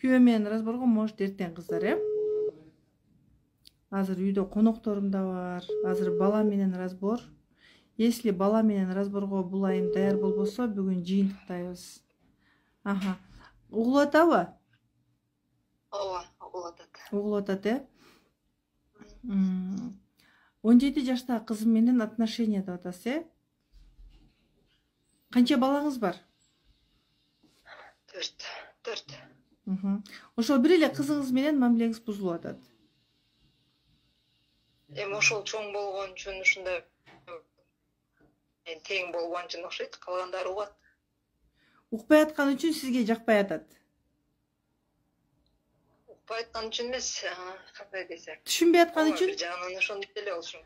Күйөө менен разборго может эртең кыздар, Азыр үйдө конокторум да бар. Азыр бала менен разбор. Если бала менен разборго бул айым даяр болбосо, бүгүн жыйынтыктайбыз. Аха. Угулуп атабы? Ооба, угулуп атат. Угулуп атат, 17 жаштагы кызым менен отношенияда атасыз, Канча балаңыз бар? 4. Ошол бир эле кызыңыз менен мамилеңиз бузулуп атат. Ошол чоң болгон үчүн ушундай тең болгон үчүн окшойт, калгандары угат. Укпай аткан үчүн сизге жакпай атат. Укпай аткан үчүн эмес, кандай десем. Түшүнбөй аткан үчүн? Бир жагынан ошондук эле болчу.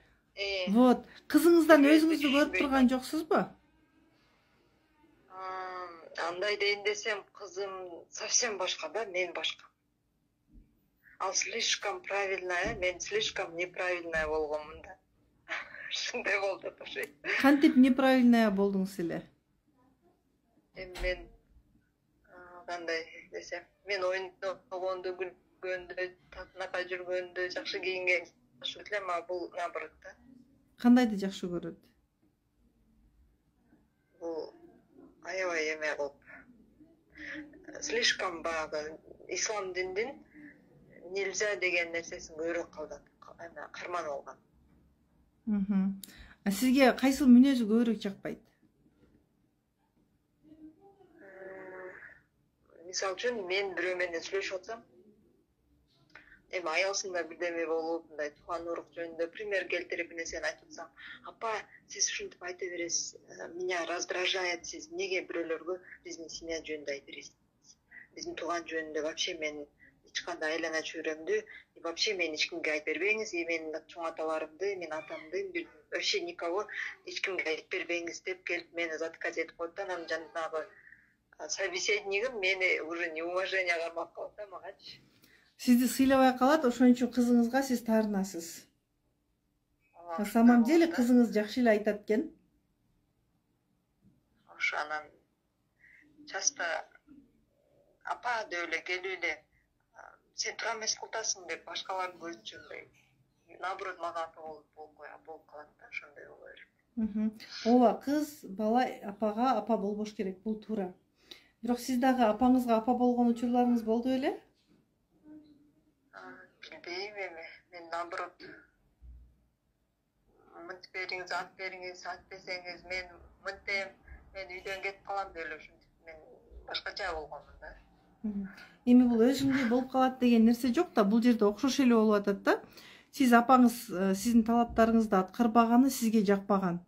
Вот, кызыңыздан өзүңүздү көрүп турган жоксузбу? Андай дейин десем, кызым совсем башка да, мен башка. Ал слишком правильная, мен слишком неправильная болгонмун да. Ушундай болду окшойт. Кантип неправильная болдуңуз эле? Мен кандай десем, мен ойногонду, күлгөндө, татынака жүргөндө, жакшы кийинген жакшы көрөт элем, а бул наоборот да. Кандайды жакшы көрөт? Бул аябай эме кылып. Слишком багы ислам диндин нельзя деген нерсесин көрөк калдат, карманып алган. А сизге кайсыл мүнөзү көбүрөөк жакпайт? Мисалы үчүн мен бирөө менен сүйлөшүп атсам, эми аялсында бирдеме болуп, мындай тууган урук жөнүндө пример келтирип нерсени айтып атсам, апа, сиз ушинтип айта бересиз, меня раздражает, сиз эмнеге бирөөлөргө биздин семья жөнүндө айта бересиз? Биздин тууган жөнүндө вообще мен эч кандай айлана чөйрөмдү, и вообще мен эч кимге айтып бербеңиз, и менин чоң аталарымды, мен атамды, вообще никого эч кимге айтып бербеңиз деп келип мени заткать этип коет да, анан жанагы собеседнигим мени уже неуважение кармап калат да магачы. Сизди сыйлабай калат, ошон үчүн кызыңызга сиз таарынасыз. На самом деле кызыңыз жакшы эле айтат экен. Ошо анан часто апа деп эле келип эле сен туура эмес кылтасың деп башкалардын көзүнчө мындай наоборот мага апа болуп калат да, ошондой боло берет. Ооба, кыз бала апага апа болбош керек, бул туура. Бирок сиз дагы апаңызга апа болгон учурларыңыз болду беле? Билбейм эми, мен наоборот мынтип бериңиз, атпесеңиз, мен мынтем, мен үйдөн кетип калам деп эле ушинтип мен башкача болгонмун да. Эми бул өзүңдү болуп калат деген нерсе жок да, бул жерде окшош эле болуп атат да. Сиз апаңыз сиздин талаптарыңызды аткарбаганы сизге жакпаган.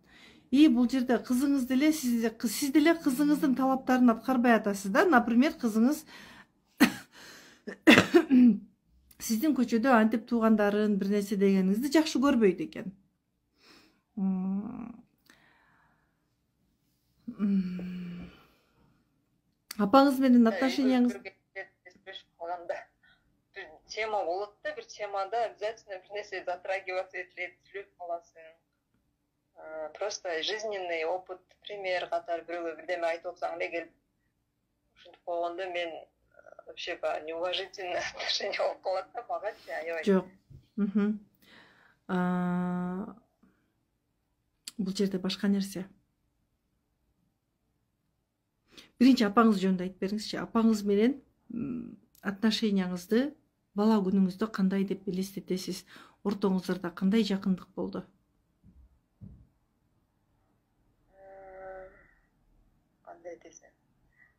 И бул жерде кызыңыз деле сиз деле кызыңыздын талаптарын аткарбай атасыз да. Например, кызыңыз сиздин көчөдө антип туугандарын бир нерсе дегениңизди жакшы көрбөйт экен. Апаңыз менен отношенияңыз тема болот да, бир темада обязательно бир нерсе затрагиваться этилет, сүйлөп каласың. Просто жизненный опыт, пример катары бирөөгө бирдеме айтып атсаң эле келип ушинтип койгондо мен вообще неуважительное отношение болуп калат да магачы, аябай. Жок. Бул жерде башка нерсе. Биринчи апаңыз жөнүндө айтып бериңизчи. Апаңыз менен отношенияңызды бала күнүңүздө кандай деп элестетесиз? Ортоңуздарда кандай жакындык болду? Кандай десем.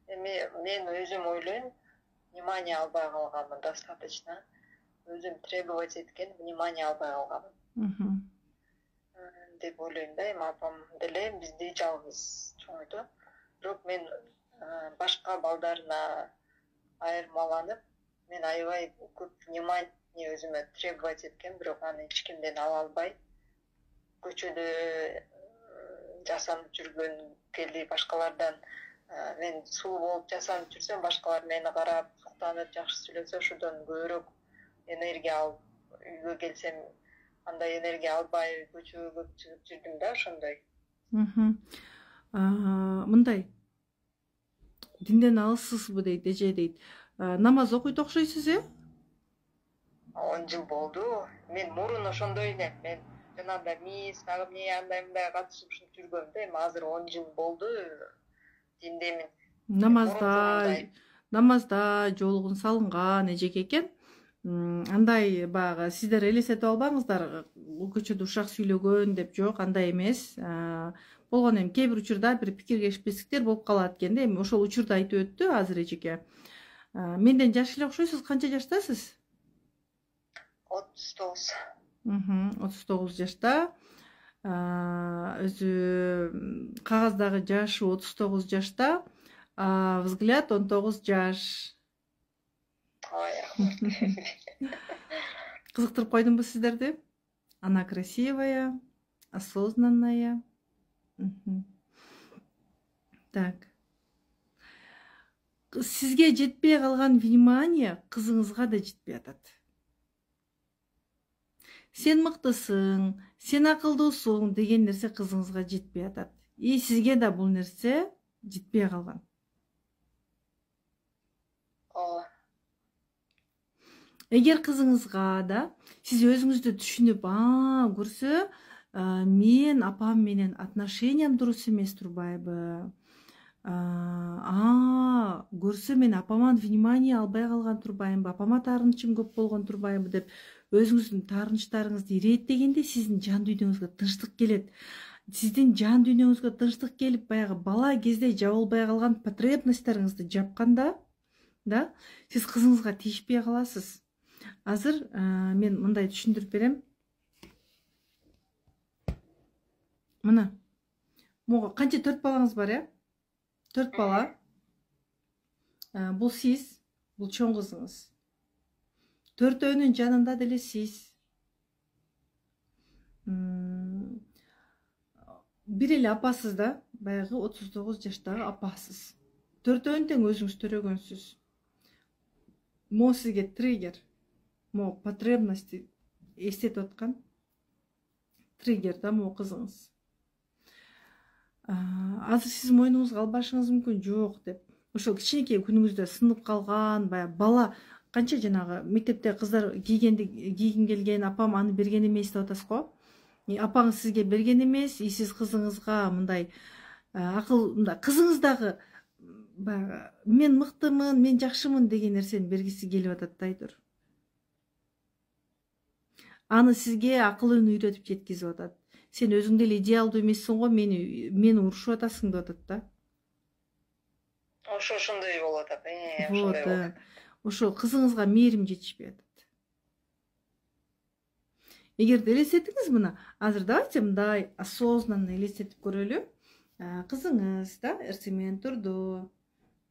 Эми мен өзүм ойлойм, внимание албай калганмын достаточно. Өзүм требовать эткен, внимание албай калганмын. Деп ойлойм да, эми апам деле бизди жалгыз чоңойту. Бирок мен башка балдарына айырмаланып, мен аябай көп внимание өзүмө требовать эткен, бирок аны эч кимден ала албай, көчөдө жасанып жүргөн келди башкалардан. Мен сулуу болуп жасанып жүрсөм, башкалар мени карап, суктанып, жакшы сүйлөсө, ошодон көбүрөөк энергия алып, үйгө келсем, андай энергия албай, көчөгө көп чыгып жүрдүм да, ошондой. Мындай. Динден алыссызбы дейт, эже дейт. Намаз окуйт окшойсуз, 10 жыл болду. Мен мурун ошондой элем. Мен жанагындай миз, андай мындай катышып ушинтип жүргөм да. Эми азыр 10 жыл болду. Диндемин. Намазда жолугун салынган эжеке экен. Андай баягы сиздер элестетип албаңыздар, көчөдө ушак сүйлөгөн деп, жок, андай эмес. Болгон эми кээ бир учурда бир пикиргешпестиктер болуп калат экен да. Эми ошол учурду айтып өттү азыр эжеке. Менден жаш эле окшойсуз. Канча жаштасыз? 39. 39 жашта. Өзү кагаздагы жашы 39 жашта, взгляд 19 жаш. Кызыктырып койдумбу сиздерди? Она красивая, осознанная. Так. Сизге жетпей калган внимание кызыңызга да жетпей атат. Сен мыктысың, сен акылдуусуң деген нерсе кызыңызга жетпей атат. И сизге да бул нерсе жетпей калган. Эгер кызыңызга да сиз өзүңүздү түшүнүп, көрсө, мен апам менен отношениям дурус эмес турбайбы? Көрсө мен апаман внимание албай калган турбайбы? Апама таарынычым көп болгон турбайбы деп өзүңүздүн таарынычтарыңызды иреттегенде сиздин жан дүйнөңүзгө тынчтык келет. Сиздин жан дүйнөңүзгө тынчтык келип, баягы бала кезде жабылбай калган потребностьтарыңызды жапканда, да, сиз кызыңызга тийишпей каласыз. Азыр мен мындай түшүндүрүп берем. Мына, мого канча 4 балаңыз бар, 4 бала. Бул сиз, бул чоң кызыңыз. 4өөнүн жанында деле сиз. Бир эле апасыз да, баягы 39 жаштагы апасыз. 4өөнү тең өзүңүз төрөгөнсүз. Мо сизге триггер, мо потребности эстетип аткан триггер да мо кызыңыз. Азыр сиз мойнуңузга албашыңыз мүмкүн, жок деп. Ошол кичинекей күнүңүздө сынып калган, бала канча жанагы мектепте кыздар кийгим келген, апам аны берген эмес деп атасыз го. Апаңыз сизге берген эмес, сиз кызыңызга мындай акыл, кызыңыз дагы баягы мен мыктымын, мен жакшымын деген нерсени бергиси келип атат да айтор. Аны сизге акылын үйрөтүп жеткизип атат. Сен өзүң деле идеалдуу эмессиң го, мени урушуп атасың деп атат да. Ошондой болуп атат. Вот. Ошо кызыңызга мээрим жетишпей атат. Эгерде элестетиңиз мына, азыр давайте мындай осознанно элестетип көрөлү. Кызыңыз да эртең турду.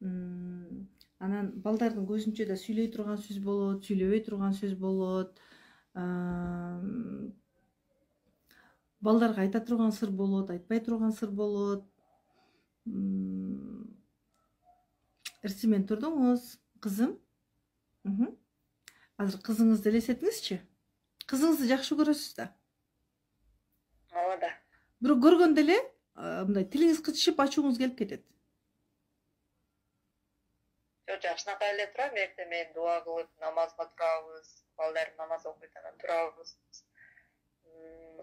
Анан балдардын көзүнчө да сүйлөй турган сөз болот, сүйлөбөй турган сөз болот. Балдарга айта турган сыр болот, айтпай турган сыр болот. Эртең турдуңуз, кызым. Азыр кызыңызды элестетиңизчи. Кызыңызды жакшы көрөсүз да. Ооба. Бирок көргөндө эле мындай тилиңиз кычышып, ачууңуз келип кетет. Жакшынакай эле турам, эртең дуа кылып, намазга турабыз, балдар намаз окуйт, анан турабыз.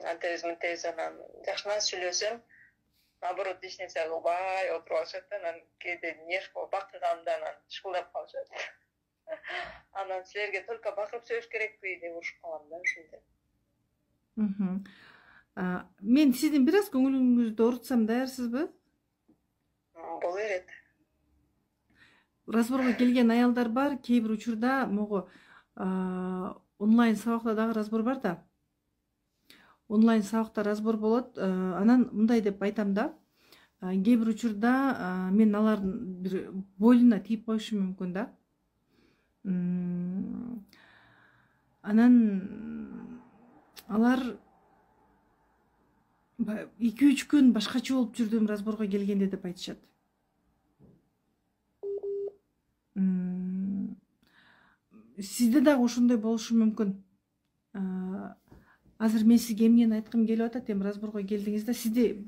Антебиз мынтебиз, анан жакшынан сүйлөсөм, наоборот эч нерсе кылбай отуруп алышат, анан кээде нервко бакыганда анан шыкылдап калышат. Анан силерге только бакырып сөйлөш керекпи деп урушуп калам да ушинтип. Мен сиздин бир аз көңүлүңүздү оорутсам даярсызбы? Боло берет. Разборго келген аялдар бар, кээ бир учурда мого онлайн сабакта дагы разбор бар да. Онлайн сабакта разбор болот. Анан мындай деп айтам да. Кээ бир учурда мен алардын бир бойлуна тийип коюшум мүмкүн да. Анан алар 2-3 күн башкача болуп жүрдүм разборго келгенде деп айтышат. Сизде дагы ошондой болушу мүмкүн. Азыр мен сизге эмнени айткым келип атат, эми разборго келдиңиз да, сизде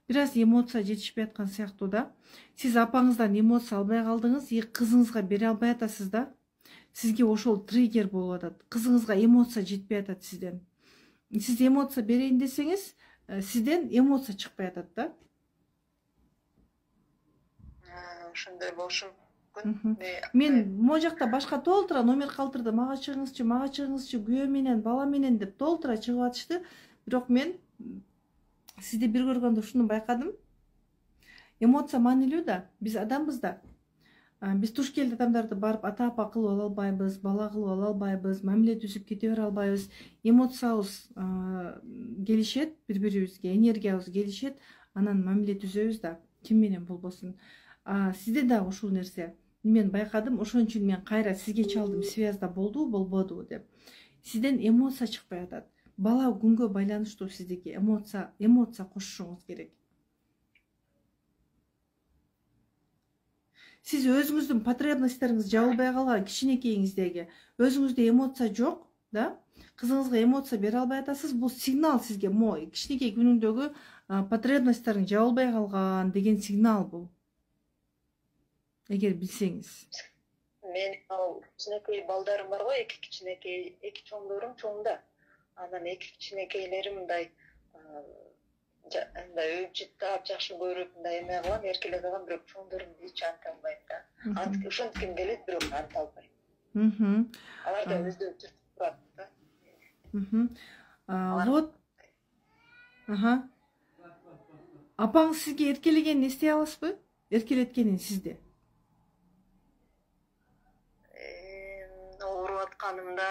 Biraz эмоция жетишпей аткан сыяктуу да. Сиз апаңыздан эмоция албай калдыңыз, кызыңызга бере албай атасыз да. Сизге ошол триггер болуп атат. Кызыңызга эмоция жетпей атат сизден. Сиз эмоция берейин десеңиз, сизден эмоция чыкпай атат да. Ошондой болушу Мен могу жакта башка толтура номер калтырды, мага чыгыңызчы, күйөө менен, бала менен деп толтура чыгып атышты. Бирок мен сизди бир көргөндө ушуну байкадым. Эмоция маанилүү да, биз адамбыз да. Биз туш келди адамдарды барып ата-апа кылып ала албайбыз, бала кылып ала албайбыз, мамиле түзүп кете бере албайбыз. Эмоциябыз келишет, бири-бирибизге энергиябыз келишет, анан мамиле түзөбүз да, ким менен болбосун. Сизде да ушул нерсе. Мен байкадым, ошон үчүн мен кайра сизге чалдым, связда болдубу, болбодубу деп. Сизден эмоция чыкпай атат. Бала күнгө байланыштуу сиздики эмоция кошушуңуз керек. Сиз өзүңүздүн потребностьтериңиз жабылбай калган кичинекейиңиздеги өзүңүздө эмоция жок, да? Кызыңызга эмоция бере албай атасыз, бул сигнал сизге, кичинекей күнүңдөгү потребностьтериң жабылбай калган деген сигнал бул. Эгер билсеңиз. Мен кичинекей балдарым бар го, эки кичинекей, эки чоңдорум чоңда. Анан эки кичинекейлерим мындай өйүп жыттап, жакшы көрүп, мындай эме кылам, эркелете калам, бирок чоңдорумду эч анта албайм да. Ошонтип келет, бирок анта албайм. Алар да өздөрү түртүп турат да. Вот. Апаңыз сизге эркелегенин эстей аласызбы? Эркелеткенин сизде? Ооруп атканымда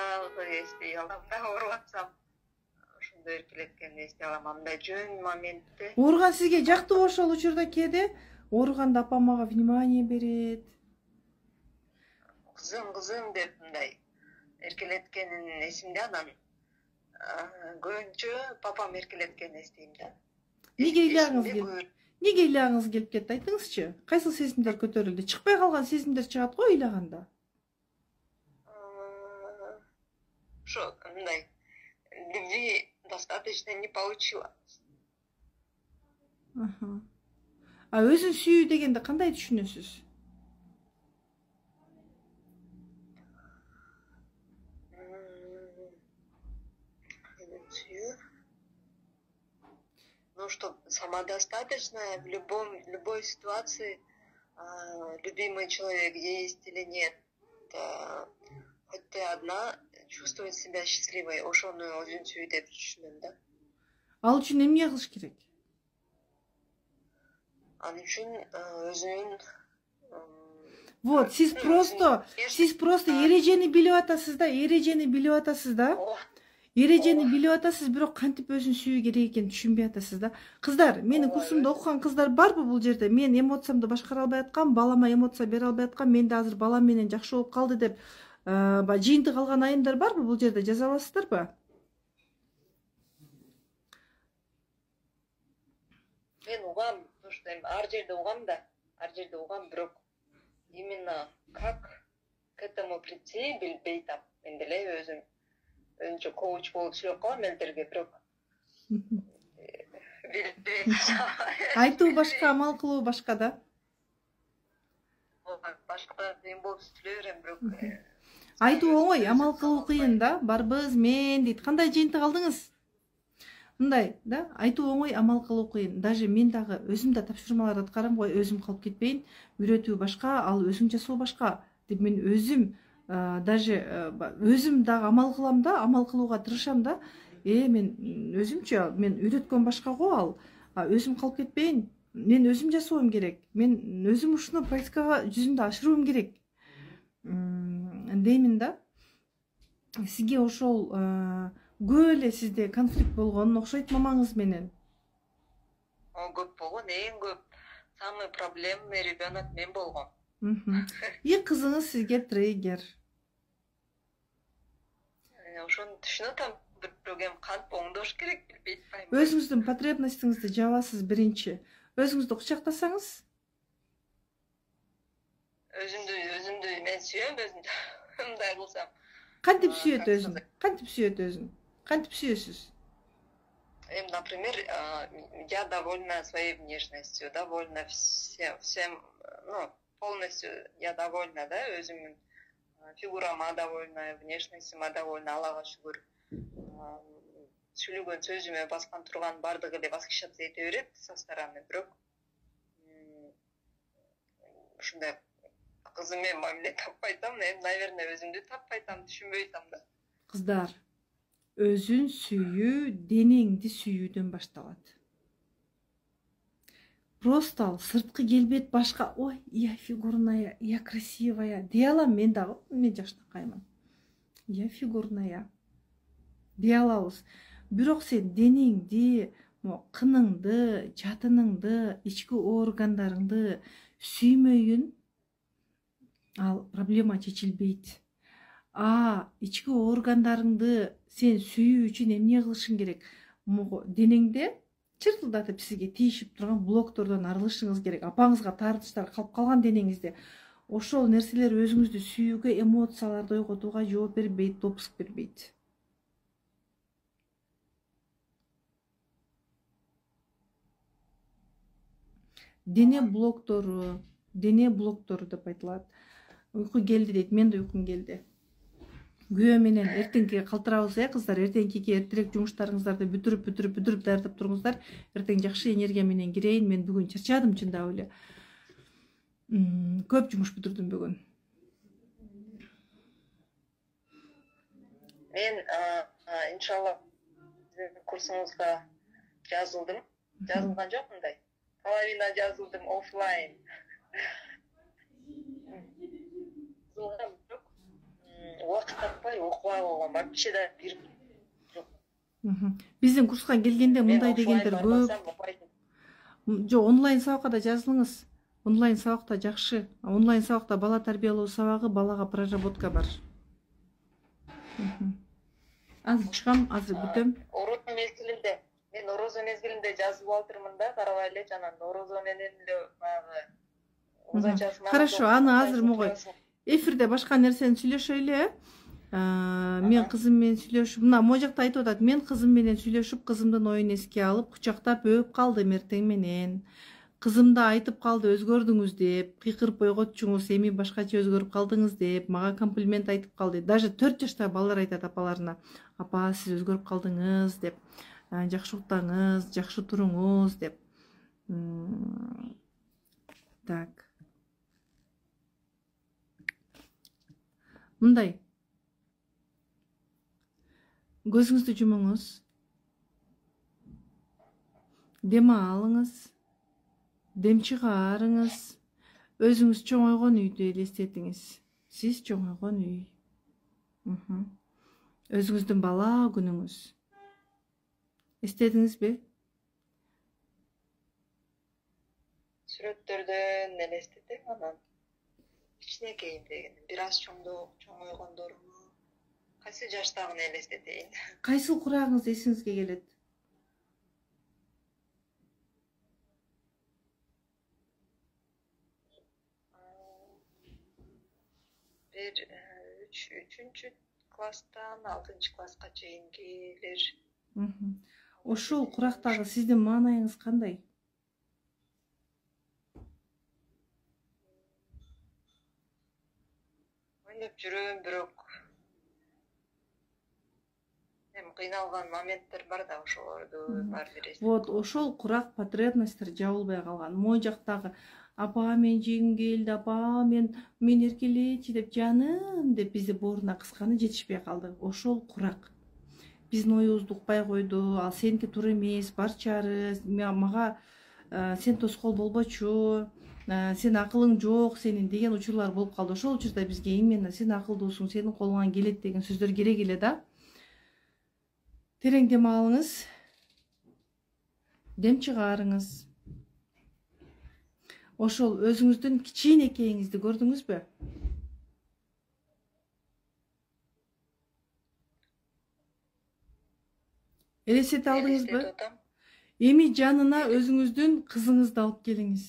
эстей алам да, ооруп атсам ошондой эркелеткенин эстей алам. Андай жөн моментте. Ооруган сизге жактыбы ошол учурда кээде? Ооруганда апам мага внимание берет. Кызым деп мындай эркелеткенин эсимде, анан көбүнчө папам эркелеткенин эстейм да. Неге ыйлаагыңыз келип кетти, айтыңызчы? Кайсыл сезимдер көтөрүлдү? Чыкпай калган сезимдер чыгат го ыйлаганда. Ошо мындай любви достаточно не получилось. Өзүн сүйүү дегенди кандай түшүнөсүз? Ну, что самодостаточная в любой ситуации, любимый человек есть или нет, хоть ты одна, чувствовать себя счастливой, ошону өзүн сүй деп түшүнөм да. Ал үчүн эмне кылыш керек? Ал үчүн өзүнүн Вот, сиз просто эрежени билип атасыз да, эрежени билип атасыз, бирок кантип өзүн сүйүү керек экенин түшүнбөй атасыз да. Кыздар, менин курсумда окуган кыздар барбы бул жерде? Мен эмоциямды башкара албай аткам, балама эмоция бере албай аткам, менде азыр балам менен жакшы болуп калды деп жыйынтык алган айымдар барбы бул жерде? Жаза аласыздарбы? Мен угам, что ар жерде угам, бирок именно как к этому прийти билбей атам. Мен деле өзүнчө коуч болуп сүйлөп калам элдерге, бирок билбей. Айтуу башка, амал кылуу башка да. Башка мен болуп сүйлөй берем, бирок айтуу оңой, амал кылуу кыйын да. Барбыз, мен дейт. Кандай жыйынтык алдыңыз? Мындай да, айтуу оңой, амал кылуу кыйын. Даже мен дагы өзүм да тапшырмалар аткарам го, өзүм калып кетпейин. Үйрөтүү башка, ал өзүң жасоо башка деп мен өзүм даже өзүм дагы амал кылам да, амал кылууга тырышам да. Мен өзүмчө, мен үйрөткөн башка го ал. Өзүм калып кетпейин. Мен өзүм жасоом керек. Мен өзүм ушуну практикага жүзүндө ашыруум керек. Деймин да. Сизге ошол көп эле сизде конфликт болгон окшойт мамаңыз менен. Көп болгон, эң көп самый проблемный ребенок мен болгом. И кызыңыз сизге триггер. Ошону түшүнүп атам, бирок эми кантип оңдош керек билбей атпайм. Өзүңүздүн потребностьуңузду жабасыз биринчи. Өзүңүздү кучактасаңыз. Өзүмдү мен сүйөм, өзүмдү мындай кылсам. Кантип сүйөт өзүн? Кантип сүйөт өзүн? Кантип сүйөсүз? Например, я довольна своей внешностью, довольна всем, ну, полностью я довольна, да, өзүмдүн фигурама довольна, внешностьима довольна, Аллага шүгүр. Сүйлөгөн сөзүмө баскан турган бардыгы эле восхищаться эте берет со стороны, бирок ушундай кызым менен мамиле таппай атам, эми, наверное, өзүмдү таппай атам, түшүнбөй атам да. Кыздар, өзүн сүйүү денеңди сүйүүдөн башталат. Просто ал сырткы келбет башка, ой, я фигурная, я красивая дей алам мен дагы, мен жакшынакаймын. Я фигурная дей алабыз. Бирок сен денеңди, кыныңды, жатыныңды, ички органдарыңды сүймөйүн, ал проблема чечилбейт. Ички органдарыңды сен сүйүү үчүн эмне кылышың керек? Денеңде чыркылдатып сизге тийишип турган блоктордон арылышыңыз керек. Апаңызга тартыштар калып калган денеңизде. Ошол нерселер өзүңүздү сүйүүгө, эмоцияларды ойготууга жооп бербейт, допуск бербейт. Дене блоктору деп айтылат. Уйку келди дейт, мен да уйкум келди. Күбө менен эртеңкиге калтырабыз, кыздар, эртеңкиге эртерээк жумуштарыңыздарды бүтүрүп даярдап туруңуздар. Эртең жакшы энергия менен кирейин. Мен бүгүн чарчадым чындап эле. Көп жумуш бүтүрдүм бүгүн. Мен иншалла курсуңузга жазылдым. Жазылган жок мындай. Половина жазылдым офлайн. Убакыт таппай окубай койгом, вообще да бир жок. Биздин курска келгенде мындай дегендер көп. Жок, онлайн сабакка да жазылыңыз. Онлайн сабакта жакшы. Онлайн сабакта бала тарбиялоо сабагы, балага проработка бар. Азыр чыгам, азыр бүтөм. Мен орозо мезгилинде жазып алдырмын да, карабай эле, жана орозо менен эле баягы узачасына. Хорошо, аны азыр могой эфирде башка нерсени сүйлөшөлү. Мен кызым менен сүйлөшүп, мына могу жакта айтып атат, мен кызым менен сүйлөшүп, кызымдын оюн эске алып, кучактап өп калдым эртең менен. Кызым да айтып калды, өзгөрдүңүз деп, кыйкырып ойготчуңуз, эми башкача өзгөрүп калдыңыз деп, мага комплимент айтып калды. Даже 4 жаштагы балдар айтат апаларына, апа, сиз өзгөрүп калдыңыз деп, жакшы уктаңыз, жакшы туруңуз деп. Так. Мындай. Көзүңүздү жумуңуз. Дем алыңыз. Дем чыгарыңыз. Өзүңүз чоңойгон үйдү элестетиңиз. Сиз чоңойгон үй. Өзүңүздүн бала күнүңүз. Эстедиңизби? Сүрөттөрдөн элестетем, анан кичинекейимдегини, бир аз чоңойгондорумду, кайсы жаштагыны элестетейин. Кайсыл курагыңыз эсиңизге келет? Бир 3-чү класстан 6-чы класска чейинкилер. Ошол курактагы сиздин маанайыңыз кандай? Ойноп жүрөм, бирок эми кыйналган моменттер бар да, ошолорду бар бир. Вот ошол курак потребностьтер жабылбай калган. Могу жактагы апа, мен жегим келди, апа, мен эркелечи деп, жаным деп бизди бооруна кысканы жетишпей калды. Ошол курак биздин оюбузду укпай койду. Ал сеники туура эмес, бар чары, мага сен тоскоол болбочу, сен акылың жок сенин деген учурлар болуп калды. Ошол учурда бизге именно сен акылдуусуң, сенин колуңан келет деген сөздөр керек эле да. Терең дем алыңыз. Дем чыгарыңыз. Ошол өзүңүздүн кичинекейиңизди көрдүңүзбү? Элестете алдыңызбы? Эми жанына өзүңүздүн кызыңызды алып келиңиз.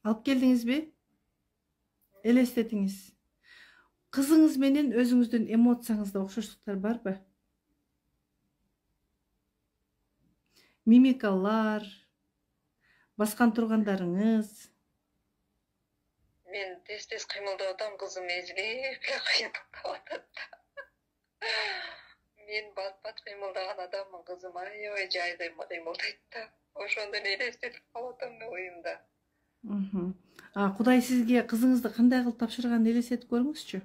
Алып келдиңизби? Элестетиңиз. Кызыңыз менен өзүңүздүн эмоцияңызда окшоштуктар барбы? Мимикалар, баскан тургандарыңыз. Мен тез кыймылдап атам, кызым эзилип эле кыйнап калат. Мен бат кыймылдаган адаммын, кызым аябай жай кыймылдайт да. Ошондо эле элестетип калып атам оюмда. Кудай сизге кызыңызды кандай кылып тапшырганын элестетип көрүңүзчү.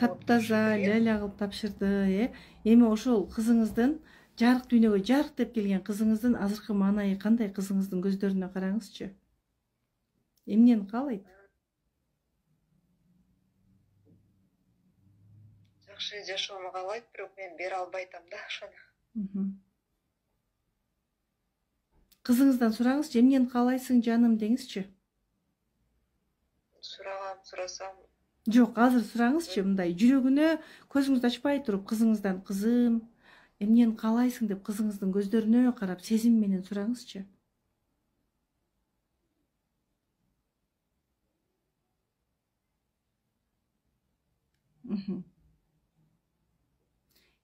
Таптаза ляля кылып тапшырды, Эми ошол кызыңыздын жарык дүйнөгө жарык деп келген кызыңыздын азыркы маанайы кандай? Кызыңыздын көздөрүнө караңызчы. Эмнени каалайт? Жакшы жашоону каалайт, бирок мен бере албай атам да ошону. Кызыңыздан сураңызчы, эмнени каалайсың жаным деңизчи. Сурасам. Жок, азыр сураңызчы, мындай жүрөгүнө көзүңүздү ачпай туруп кызыңыздан, кызым, эмнени каалайсың деп кызыңыздын көздөрүнө карап сезим менен сураңызчы.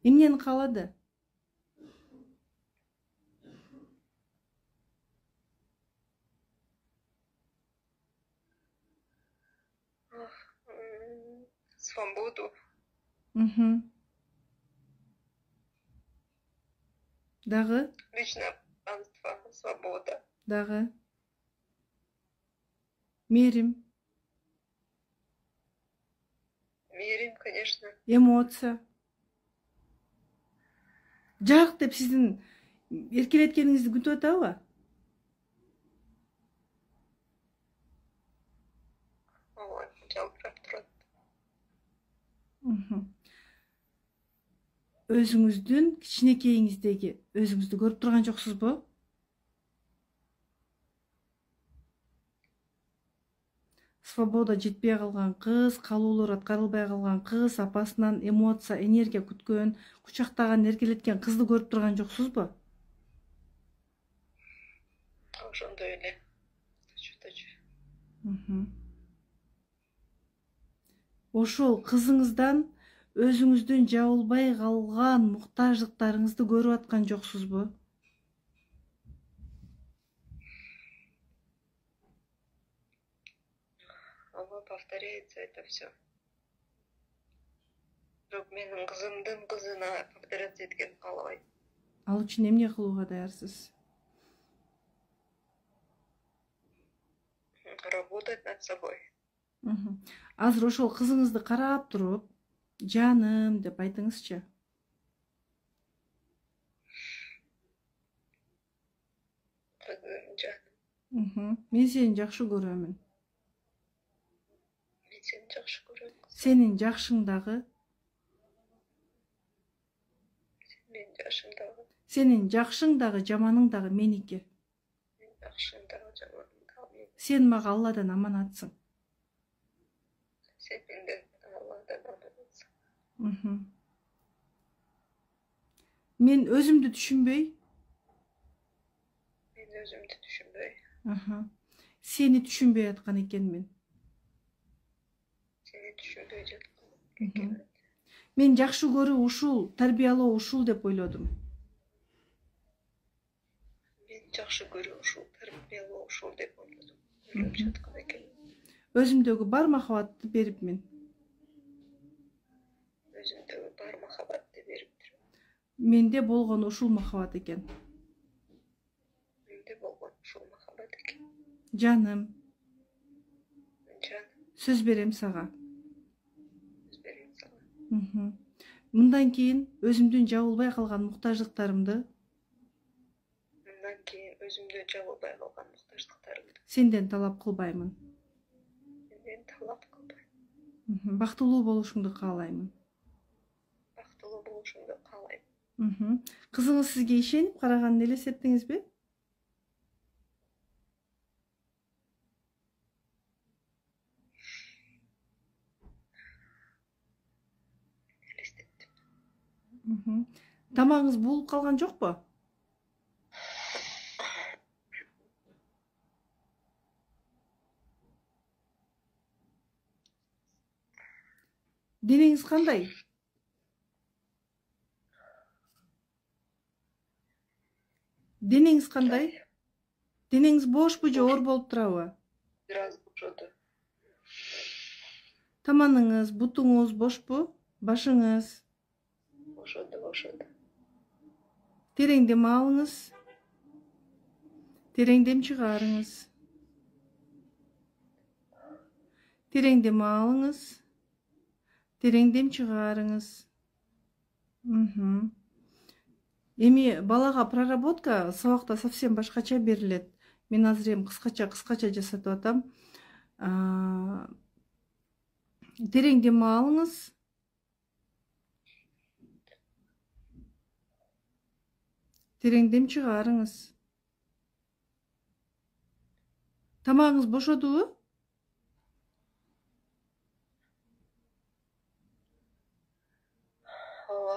Эмнени каалады? Свободу. Дагы? Личное пространство, свобода. Дагы? Мерим? Мерим, конечно. Эмоция? Жарык деп сиздин эркелеткениңизди күтүп атабы? Ооба, жалбырап турат. Өзүңүздүн кичинекейиңиздеги өзүңүздү көрүп турган жоксузбу? Свобода жетпей калган кыз, каалоолор аткарылбай калган кыз, апасынан эмоция, энергия күткөн, кучактаган, эркелеткен кызды көрүп турган жоксузбу? Ошондой эле. Ошол кызыңыздан өзүңүздүн жабылбай калган муктаждыктарыңызды көрүп аткан жоксузбу? Ооба, повторяется это все. Бирок менин кызымдын кызына повторяться эткенин каалабайм. Ал үчүн эмне кылууга даярсыз? Работать над собой. Азыр ошол кызыңызды карап туруп, жаным деп айтыңызчы. Кызым, жаным. Мен сени жакшы көрөмүн. Мен сени жакшы көрөм. Сенин жакшың дагы. Менин жашым дагы. Сенин жакшың дагы, жаманың дагы меники. Менин жакшым дагы, жаманым дагы меники. Сен мага Алладан аманатсың. Сен менден Алладан аманатсың. Мен өзүмдү түшүнбөй. Мен өзүмдү түшүнбөй. Сени түшүнбөй аткан экенмин. Сени түшүнбөй жаткан экенмин. Мен жакшы көрүү ушул, тарбиялоо ушул деп ойлодум. Мен жакшы көрүү ушул, тарбиялоо ушул деп ойлодум. Ойлоп жаткан экенмин. Өзүмдөгү бар махабатты берипмин. Өзүмдөгү бар махабатты бериптирмин. Менде болгон ушул махабат экен. Менде болгон ушул махабат экен. Жаным. Жаным. Сөз берем сага. Сөз берем сага. Мындан кийин өзүмдүн жабылбай калган муктаждыктарымды. Мындан кийин өзүмдүн жабылбай калган муктаждыктарымды. Сенден талап кылбаймын. Сенден талап кылбайм. Бактылуу болушуңду каалаймын. Бактылуу болушуңду каалайм. Кызыңыз сизге ишенип караганын элестеттиңизби? Тамагыңыз буулуп калган жокпу? Денеңиз кандай? Денеңиз кандай? Денеңиз бошпу же оор болуп турабы? Biraz бошоду. Таманыңыз, бутуңуз бошпу? Башыңыз? Бошоду. Терең дем алыңыз. Терең дем чыгарыңыз. Терең дем алыңыз. Терең дем чыгарыңыз. Эми балага проработка сабакта совсем башкача берилет. Мен азыр эми кыскача жасатып атам. Терең дем алыңыз. Терең дем чыгарыңыз. Тамагыңыз бошодубу? Ооба.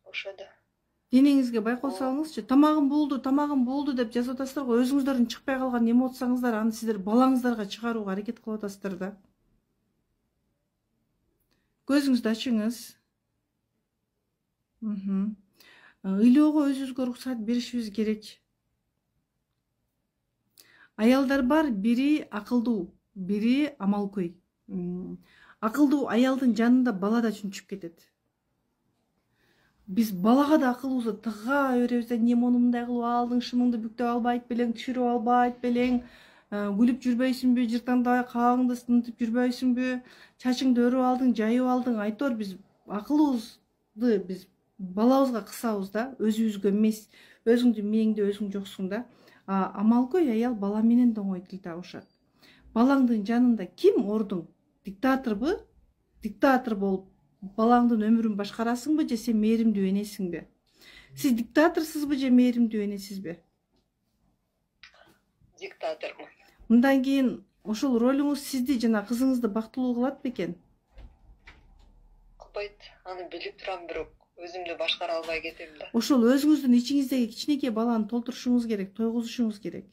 Бошоду. Денеңизге байкол салыңызчы. Тамагым болду деп жазып атасыздар го. Өзүңүздөрдүн чыкпай калган эмоцияңыздар, аны сиздер балаңыздарга чыгарууга аракет кылып атасыздар да. Көзүңүздү ачыңыз. Ыйлоого өзүбүзгө уруксат беришибиз керек. Аялдар бар, бири акылдуу, бири амалкөй. Акылдуу аялдын жанында бала да чүнчүп кетет. Биз балага да акылыбызды тыга беребиз да, эмне муну мындай кылып алдың, шымыңды бүктөп албайт белең, түшүрүп албайт белең, күлүп жүрбөйсүңбү, жыртаңдабай кабагыңды сынтып жүрбөйсүңбү, чачыңды өрүп алдың, жайып алдың, айтор биз акылыбызды биз балабызга кысабыз да, өзүбүзгө эмес. Өзүңдүн мээңде өзүң жоксуң да. Амалкөй аял бала менен да оңой тил табышат. Балаңдын жанында ким ордуң? Диктаторбу? Диктатор болуп балаңдын өмүрүн башкарасыңбы же сен мээримдүү энесиңби? Сиз диктаторсузбу же мээримдүү энесизби? Диктатормун. Мындан кийин ошол ролуңуз сизди жана кызыңызды бактылуу кылат бекен? Кылбайт. Аны билип турам, бирок өзүмдү башкара албай кетем да. Ошол өзүңүздүн ичиңиздеги кичинекей баланы толтурушуңуз керек, тойгузушуңуз керек.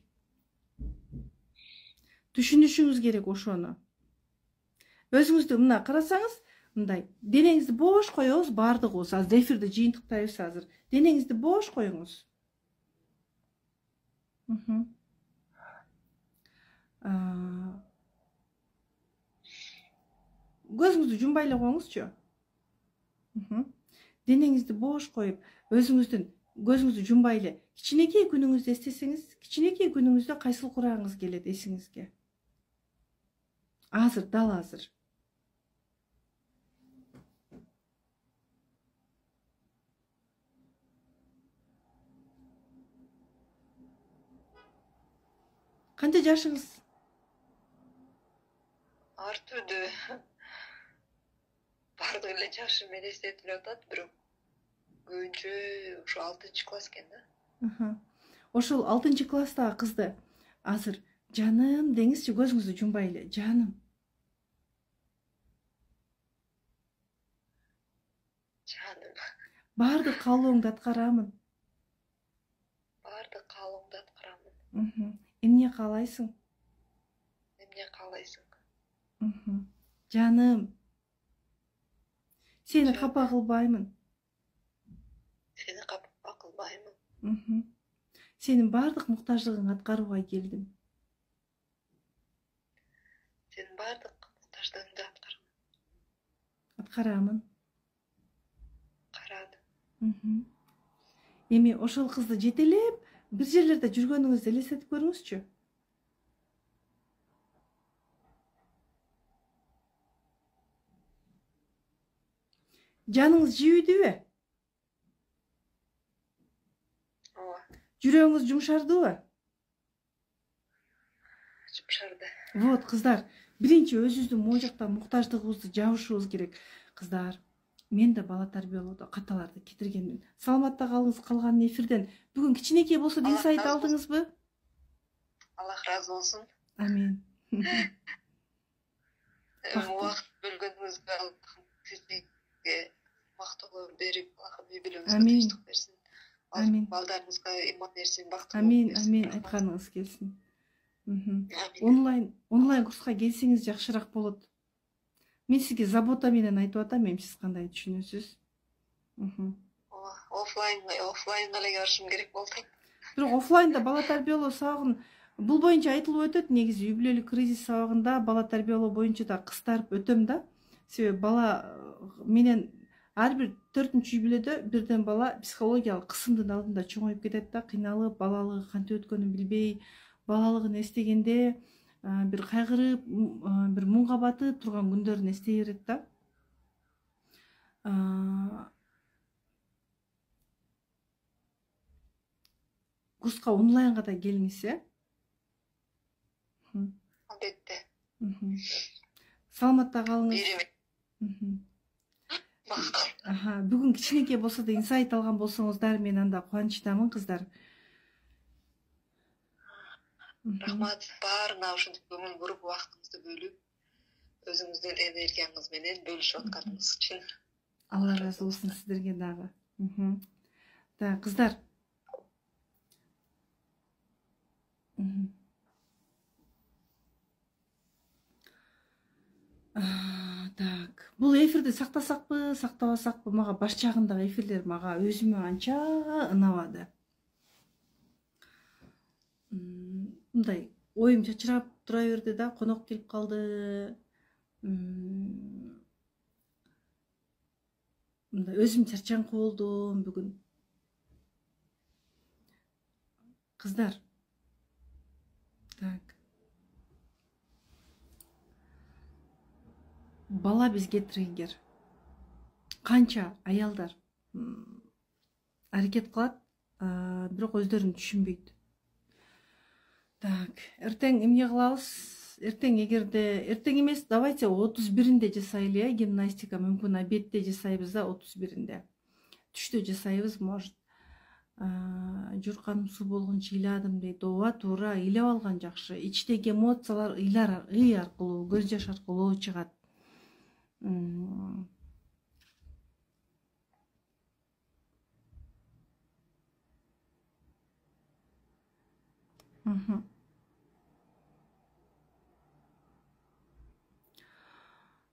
Түшүнүшүңүз керек ошону. Өзүңүздү мына карасаңыз, мындай денеңизди бош коебуз баардыгыбыз. Азыр эфирди жыйынтыктайбыз азыр. Денеңизди бош коюңуз. Көзүңүздү жумбай эле коюңузчу. Денеңизди бош коюп, өзүңүздүн көзүңүздү жумбай эле кичинекей күнүңүздү эстесеңиз, кичинекей күнүңүздө кайсыл курагыңыз келет эсиңизге? Азыр, дал азыр. Канча жашыңыз? Ар түрдүү. Бардык эле жашым элестетилип атат, бирок көбүнчө ушу 6-класс экен да. Ошол 6-класстагы кызды азыр жаным деңизчи, көзүңүздү жумбай эле. Жаным. Жаным. Бардык каалооңду аткарамын. Бардык каалооңду аткарамын. Эмне каалайсың? Эмне каалайсың? Жаным. Сени капа кылбаймын. Сени капа кылбаймын. Сенин бардык муктаждыгыңды аткарууга келдим. Сенин бардык муктаждыгыңды аткарамын. Карадым. Эми ошол кызды жетелеп бир жерлерде жүргөнүңүздү элестетип көрүңүзчү. Жаныңыз жийүүдүбү? Ооба. Жүрөгүңүз жумшардыбы? Жумшарды. Вот, кыздар, биринчи өзүбүздүн могу жактан муктаждыгыбызды жабышыбыз керек. Кыздар, мен да бала тарбиялоодо каталарды кетиргенмин. Саламатта калыңыз, калган эфирден. Бүгүн кичинекей болсо дил сайт алдыңызбы? Аллах разы болсун. Амин. Убакыт бөлгөнүңүзгө сизге мактоо берип, Аллах үй бүлөңүзгө Амин. тынчтык берсин. Амин. Балдарыңызга иман берсин, бактылуу Амин, берсин. амин, айтканыңыз келсин. Амин. Онлайн курска келсеңиз жакшыраак болот. Мен сізге забота менен айтып атам, эми сиз кандай түшүнөсүз? Оффлайнга эле барышым керек болду. Бирок оффлайнда бала тарбиялоо сабагын бул боюнча айтылып өтөт. Негизи үй бүлөлүк кризис сабагында бала тарбиялоо боюнча да кыстарып өтөм да. Себеби бала менен ар бир 4-үй бүлөдө бирден бала психологиялык кысымдын алдында чоңоюп кетет да, кыйналып, балалыгы кантип өткөнүн билбей, балалыгын эстегенде бир кайгырып, бир муңга батып турган күндөрүн эстей берет да. Курска онлайнга да келиңиз, Албетте. Саламатта калыңыз. Бүгүн кичинекей болсо да инсайт алган болсоңуздар, мен анда кубанычтамын, кыздар. Рахмат, баарына ушинтип көңүл буруп, убактыңызды бөлүп, өзүңүздүн энергияңыз менен бөлүшүп атканыңыз үчүн. Алла ыраазы болсун сиздерге дагы. Так, кыздар. Так, бул эфирди сактасакпы, сактабасакпы, мага баш жагындагы эфирлер мага өзүмө анча ынабады. Мындай оюм чачырап тура берди да, конок келип калды. Мындай өзүм чарчаңкы болдум бүгүн. Кыздар. Так. Бала бизге триггер. Канча аялдар аракет кылат, бирок өздөрүн түшүнбөйт. Так, эртең эмне кылабыз? Эртең эртең эмес, давайте 31-inde жасайлы, гимнастика мүмкүн обедте жасайбыз да, 31-inde. Түштө жасайбыз, может. Журканым суу болгончо ыйладым дейт. Ооба, туура, ыйлап алган жакшы. Ичтеги эмоциялар ый аркылуу, көз жаш аркылуу чыгат.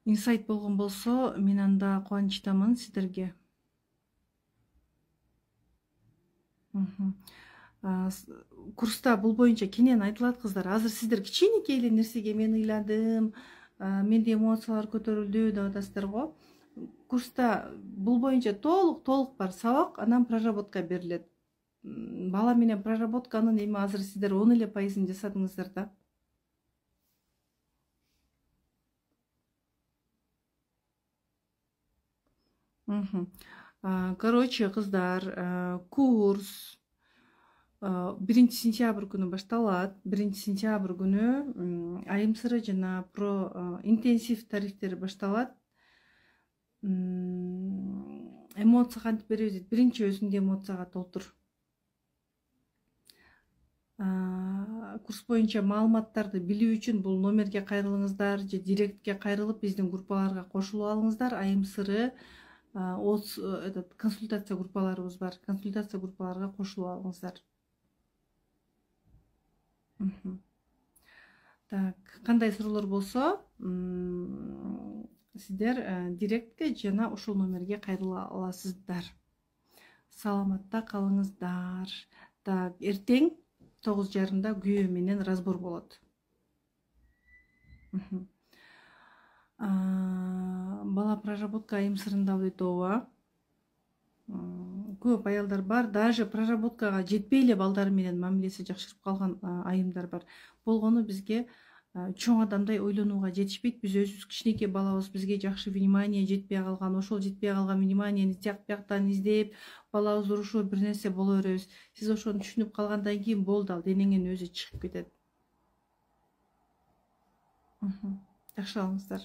Инсайт болгон болсо, мен анда кубанычтамын сиздерге. Курста бул боюнча кенен айтылат, кыздар. Азыр сиздер кичинекей эле нерсеге мен ыйладым, менде эмоциялар көтөрүлдү деп атасыздар го. Курста бул боюнча толук бар сабак, анан проработка берилет. Бала менен проработканын эми азыр сиздер 10% жасадыңыздар да. Короче, кыздар, курс 1-сентябрь күнү башталат. 1-сентябрь күнү айым сыры жана про интенсив тарифтери башталат. Эмоция кантип беребиз дейт. Биринчи өзүңдү эмоцияга толтур. Курс боюнча маалыматтарды билүү үчүн бул номерге кайрылыңыздар же директке кайрылып биздин группаларга кошулуп алыңыздар. Айым сыры консультация группаларыбыз бар. Консультация группаларга кошулуп алыңыздар. Так, кандай суроолор болсо, сиздер директке жана ушул номерге кайрыла аласыздар. Саламатта калыңыздар. Так, эртең 9:30-да күйөө менен разбор болот. Бала проработка айым сырында дейт, ооба. Көп аялдар бар, даже проработкага жетпей эле балдары менен мамилеси жакшырып калган айымдар бар. Болгону бизге чоң адамдай ойлонууга жетишпейт. Биз өзүбүз кичинекей балабыз, бизге жакшы внимание жетпей калган, ошол жетпей калган вниманиени тияк бияктан издеп, балабыз урушуп бир нерсе боло беребиз. Сиз ошону түшүнүп калгандан кийин болду, ал денеңин өзү чыгып кетет. Жакшы алыңыздар.